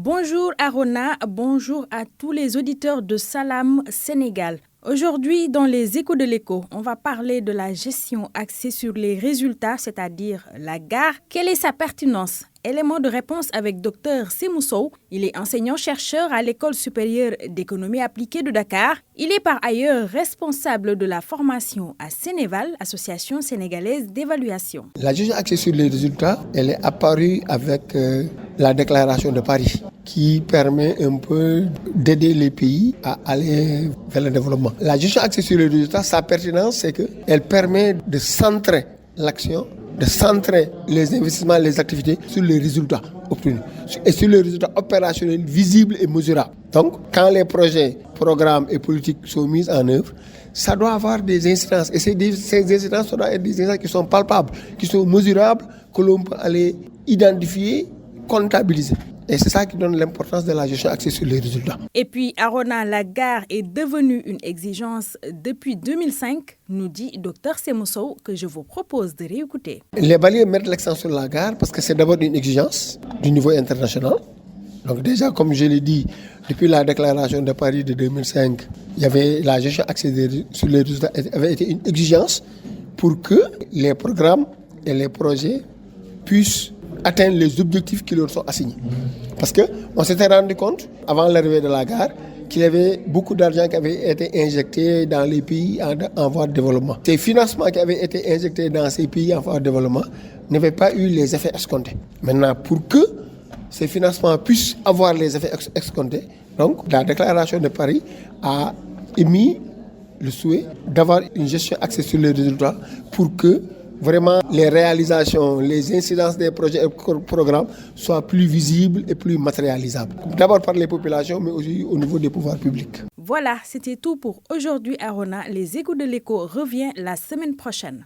Bonjour Arona, bonjour à tous les auditeurs de Salam Sénégal. Aujourd'hui, dans les échos de l'écho, on va parler de la gestion axée sur les résultats, c'est-à-dire la gare. Quelle est sa pertinence? Élément de réponse avec Dr Sémou Sow. Il est enseignant-chercheur à l'École supérieure d'économie appliquée de Dakar. Il est par ailleurs responsable de la formation à Sénéval, Association sénégalaise d'évaluation. La gestion axée sur les résultats, elle est apparue avec la déclaration de Paris, qui permet un peu d'aider les pays à aller vers le développement. La gestion axée sur les résultats, sa pertinence, c'est qu'elle permet de centrer l'action, de centrer les investissements, les activités sur les résultats obtenus et sur les résultats opérationnels visibles et mesurables. Donc, quand les projets, programmes et politiques sont mis en œuvre, ça doit avoir des incidences. Et ces incidences doivent être des incidences qui sont palpables, qui sont mesurables, que l'on peut aller identifier, comptabiliser. Et c'est ça qui donne l'importance de la gestion axée sur les résultats. Et puis, Arona, la gare est devenue une exigence depuis 2005, nous dit Dr Sémou Sow, que je vous propose de réécouter. Les baliers mettent l'accent sur la gare parce que c'est d'abord une exigence du niveau international. Donc déjà, comme je l'ai dit, depuis la déclaration de Paris de 2005, il y avait la gestion axée sur les résultats avait été une exigence pour que les programmes et les projets puissent atteindre les objectifs qui leur sont assignés. Parce qu'on s'était rendu compte, avant l'arrivée de la gare, qu'il y avait beaucoup d'argent qui avait été injecté dans les pays en voie de développement. Ces financements qui avaient été injectés dans ces pays en voie de développement n'avaient pas eu les effets escomptés. Maintenant, pour que ces financements puissent avoir les effets escomptés, donc la déclaration de Paris a émis le souhait d'avoir une gestion axée sur les résultats pour que vraiment les réalisations, les incidences des projets et programmes soient plus visibles et plus matérialisables. D'abord par les populations, mais aussi au niveau des pouvoirs publics. Voilà, c'était tout pour aujourd'hui, Arona. Les échos de l'écho revient la semaine prochaine.